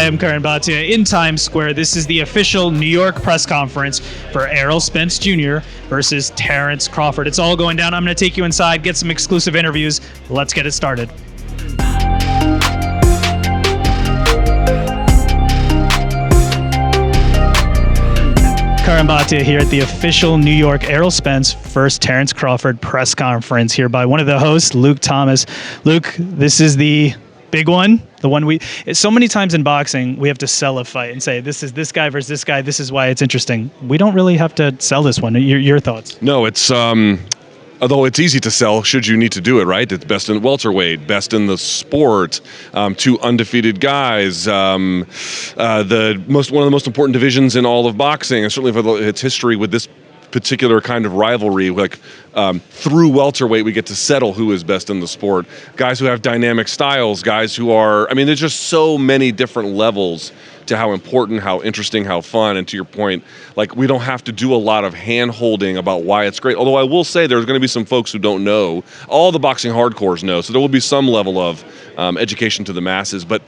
I am Curran Bhatia in Times Square. This is the official New York press conference for Errol Spence Jr. versus Terence Crawford. It's all going down. I'm going to take you inside, get some exclusive interviews. Let's get it started. Curran Bhatia here at the official New York Errol Spence vs. Terence Crawford press conference here by one of the hosts, Luke Thomas. Luke, this is the big one, the one so many times in boxing, we have to sell a fight and say, this is this guy versus this guy, this is why it's interesting. We don't really have to sell this one. Your thoughts? No, it's, although it's easy to sell, should you need to do it, right? It's best in welterweight, best in the sport, two undefeated guys, one of the most important divisions in all of boxing, and certainly for its history with this particular kind of rivalry, like through welterweight we get to settle who is best in the sport. Guys who have dynamic styles, guys who are, I mean, there's just so many different levels to how important, how interesting, how fun, and to your point, like we don't have to do a lot of hand-holding about why it's great. Although I will say there's going to be some folks who don't know. All the boxing hardcores know, so there will be some level of education to the masses, but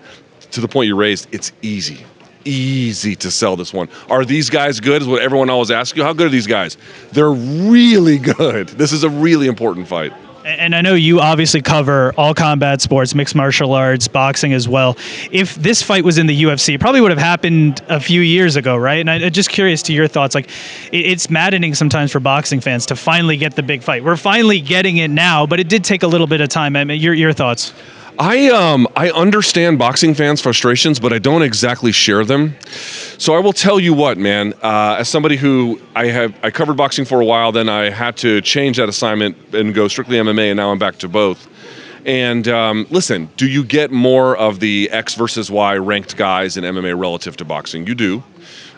to the point you raised, it's easy to sell this one. Are these guys good, is what everyone always asks you. How good are these guys? They're really good. This is a really important fight. And I know you obviously cover all combat sports, mixed martial arts, boxing as well. If this fight was in the UFC, it probably would have happened a few years ago, right? And I'm just curious to your thoughts. Like, it's maddening sometimes for boxing fans to finally get the big fight. We're finally getting it now, but it did take a little bit of time. I mean, your thoughts? I understand boxing fans' frustrations, but I don't exactly share them. So I will tell you what, man. As somebody who I covered boxing for a while, then I had to change that assignment and go strictly MMA, and now I'm back to both. And listen, do you get more of the X versus Y ranked guys in MMA relative to boxing? You do.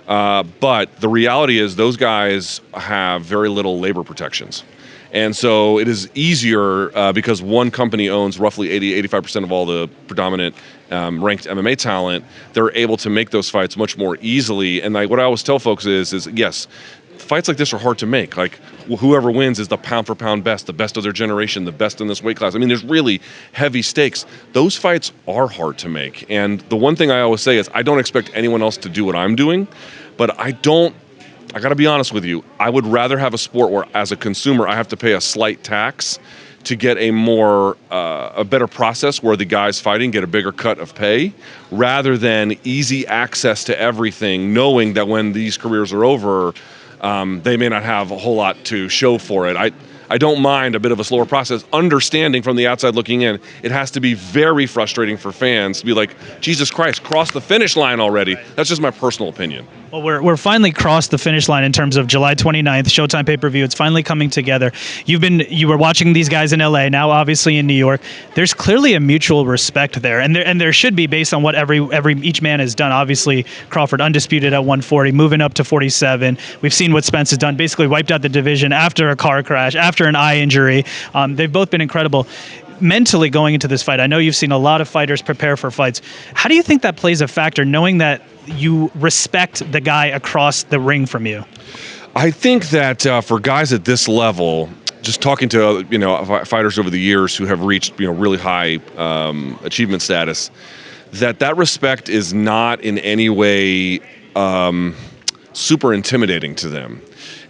But the reality is those guys have very little labor protections. And so it is easier because one company owns roughly 85% of all the predominant ranked MMA talent. They're able to make those fights much more easily. And what I always tell folks is yes, fights like this are hard to make. Like whoever wins is the pound for pound best, the best of their generation, the best in this weight class. I mean, there's really heavy stakes. Those fights are hard to make. And the one thing I always say is I don't expect anyone else to do what I'm doing, but I got to be honest with you. I would rather have a sport where, as a consumer, I have to pay a slight tax to get a better process where the guys fighting get a bigger cut of pay, rather than easy access to everything, knowing that when these careers are over, they may not have a whole lot to show for it. I don't mind a bit of a slower process, understanding from the outside looking in, it has to be very frustrating for fans to be like, Jesus Christ, cross the finish line already. That's just my personal opinion. Well, we're finally crossed the finish line in terms of July 29th, Showtime pay-per-view. It's finally coming together. You were watching these guys in LA, now obviously in New York. There's clearly a mutual respect there, and there should be based on what each man has done. Obviously, Crawford undisputed at 140, moving up to 47. We've seen what Spence has done, basically wiped out the division after a car crash, after an eye injury. They've both been incredible. Mentally going into this fight, I know you've seen a lot of fighters prepare for fights. How do you think that plays a factor, knowing that you respect the guy across the ring from you? I think that for guys at this level, just talking to fighters over the years who have reached really high achievement status, that respect is not in any way super intimidating to them.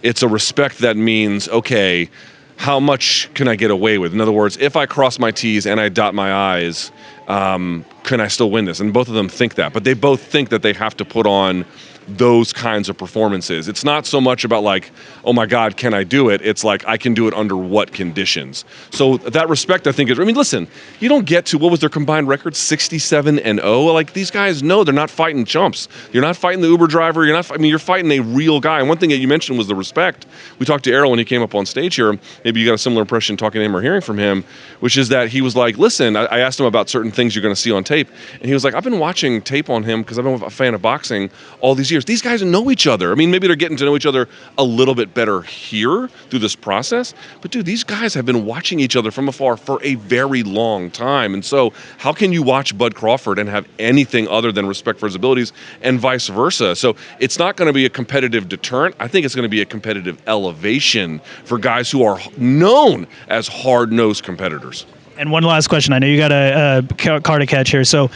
It's a respect that means, okay, how much can I get away with? In other words, if I cross my T's and I dot my I's, can I still win this? And both of them think that, but they both think that they have to put on those kinds of performances. It's not so much about like, oh my God, can I do it? It's like, I can do it under what conditions? So that respect, I think, listen, you don't get to, what was their combined record? 67-0? Like, these guys know they're not fighting chumps. You're not fighting the Uber driver. You're fighting a real guy. And one thing that you mentioned was the respect. We talked to Errol when he came up on stage here. Maybe you got a similar impression talking to him or hearing from him, which is that he was like, listen, I asked him about certain things you're going to see on tape. And he was like, I've been watching tape on him because I've been a fan of boxing all these years. These guys know each other. I mean, maybe they're getting to know each other a little bit better here through this process. But dude, these guys have been watching each other from afar for a very long time. And so how can you watch Bud Crawford and have anything other than respect for his abilities, and vice versa? So it's not going to be a competitive deterrent. I think it's going to be a competitive elevation for guys who are known as hard-nosed competitors. And one last question. I know you got a car to catch here. So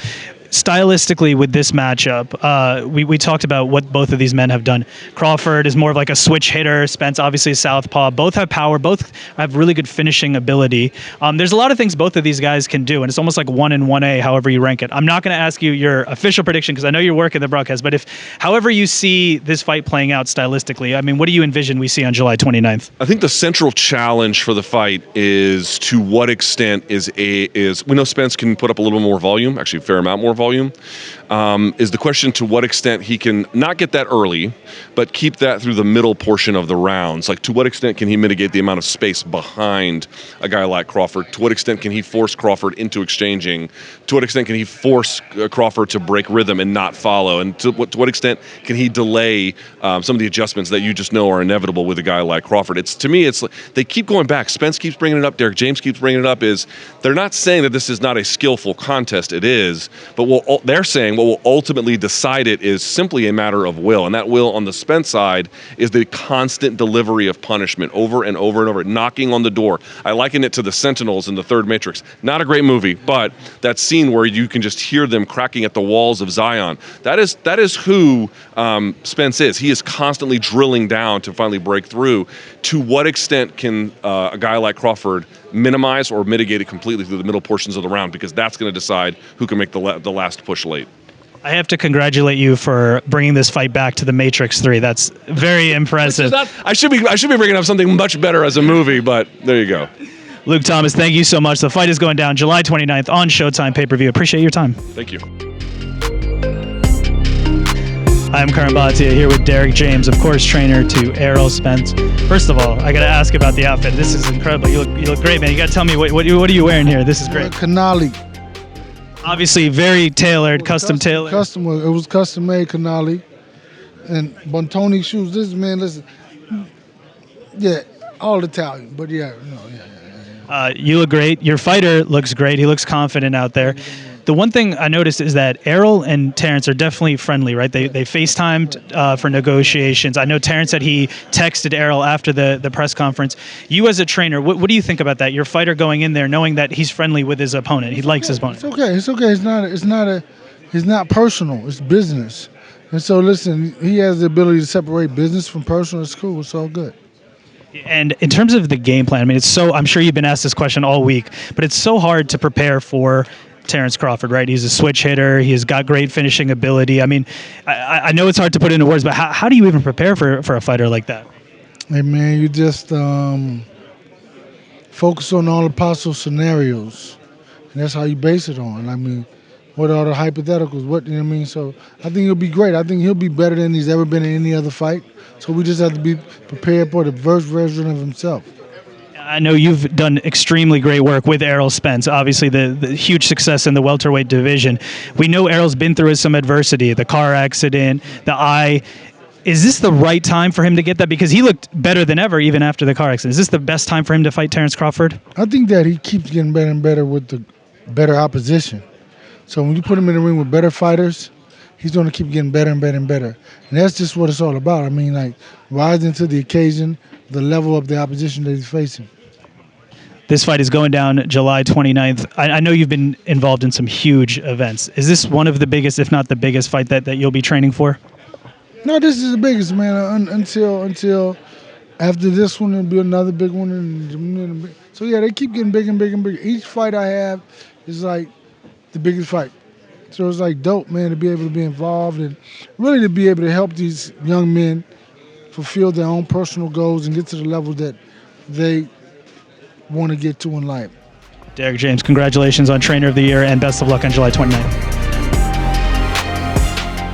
stylistically with this matchup, we talked about what both of these men have done. Crawford is more of like a switch hitter. Spence obviously a southpaw. Both have power. Both have really good finishing ability. There's a lot of things both of these guys can do, and it's almost like 1 and 1A, however you rank it. I'm not going to ask you your official prediction because I know you're working the broadcast, but however you see this fight playing out stylistically, I mean, what do you envision we see on July 29th? I think the central challenge for the fight is to what extent is we know Spence can put up a little more volume, actually a fair amount more volume. Is the question to what extent he can not get that early, but keep that through the middle portion of the rounds. Like, to what extent can he mitigate the amount of space behind a guy like Crawford? To what extent can he force Crawford into exchanging? To what extent can he force Crawford to break rhythm and not follow? And to what extent can he delay some of the adjustments that you just know are inevitable with a guy like Crawford? To me, it's like they keep going back. Spence keeps bringing it up. Derrick James keeps bringing it up. They're not saying that this is not a skillful contest. It is, but they're saying what will ultimately decide it is simply a matter of will, and that will on the Spence side is the constant delivery of punishment over and over and over, knocking on the door. I liken it to the Sentinels in the third Matrix. Not a great movie, but that scene where you can just hear them cracking at the walls of Zion. That is who Spence is. He is constantly drilling down to finally break through. To what extent can a guy like Crawford minimize or mitigate it completely through the middle portions of the round? Because that's going to decide who can make the last push late. I have to congratulate you for bringing this fight back to the Matrix 3. That's very impressive. I should be bringing up something much better as a movie, but there you go. Luke Thomas, thank you so much. The fight is going down July 29th on Showtime pay-per-view. Appreciate your time. Thank you. I'm Curran Bhatia here with Derrick James, of course, trainer to Errol Spence. First of all, I got to ask about the outfit. This is incredible. You look great, man. You got to tell me what are you wearing here? This is great. Canali. Obviously, very tailored, custom tailored. It was custom made Canali, and Bontoni shoes. This man, listen, yeah, all Italian, but yeah, You look great. Your fighter looks great. He looks confident out there. The one thing I noticed is that Errol and Terence are definitely friendly, right? They FaceTimed for negotiations. I know Terence said he texted Errol after the press conference. You as a trainer, what do you think about that? Your fighter going in there knowing that he's friendly with his opponent. He likes his opponent. It's okay. It's not personal. It's business. And so listen, he has the ability to separate business from personal. It's cool. It's all good. And in terms of the game plan, I mean, I'm sure you've been asked this question all week, but it's so hard to prepare for Terence Crawford, right? He's a switch hitter. He's got great finishing ability. I mean, I know it's hard to put into words, but how do you even prepare for a fighter like that? Hey, man, you just focus on all the possible scenarios, and that's how you base it on. I mean, what are the hypotheticals? What, you know what I mean? So I think he'll be great. I think he'll be better than he's ever been in any other fight. So we just have to be prepared for the first version of himself. I know you've done extremely great work with Errol Spence. Obviously, the huge success in the welterweight division. We know Errol's been through some adversity, the car accident, the eye. Is this the right time for him to get that? Because he looked better than ever even after the car accident. Is this the best time for him to fight Terence Crawford? I think that he keeps getting better and better with the better opposition. So when you put him in the ring with better fighters, he's going to keep getting better and better and better. And that's just what it's all about. I mean, like, rising to the occasion, the level of the opposition that he's facing. This fight is going down July 29th. I know you've been involved in some huge events. Is this one of the biggest, if not the biggest, fight that you'll be training for? No, this is the biggest, man. Until after this one, there'll be another big one. And so, yeah, they keep getting bigger and bigger and bigger. Each fight I have is like the biggest fight. So it's like dope, man, to be able to be involved and really to be able to help these young men fulfill their own personal goals and get to the level that they want to get to in life. Derrick James, congratulations on Trainer of the Year and best of luck on July 29th.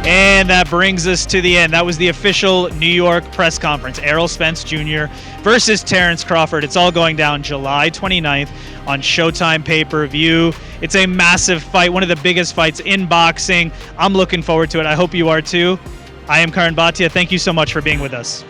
And that brings us to the end. That was the official New York press conference. Errol Spence Jr. versus Terence Crawford. It's all going down July 29th on Showtime pay-per-view. It's a massive fight, one of the biggest fights in boxing. I'm looking forward to it. I hope you are too. I am Curran Bhatia. Thank you so much for being with us.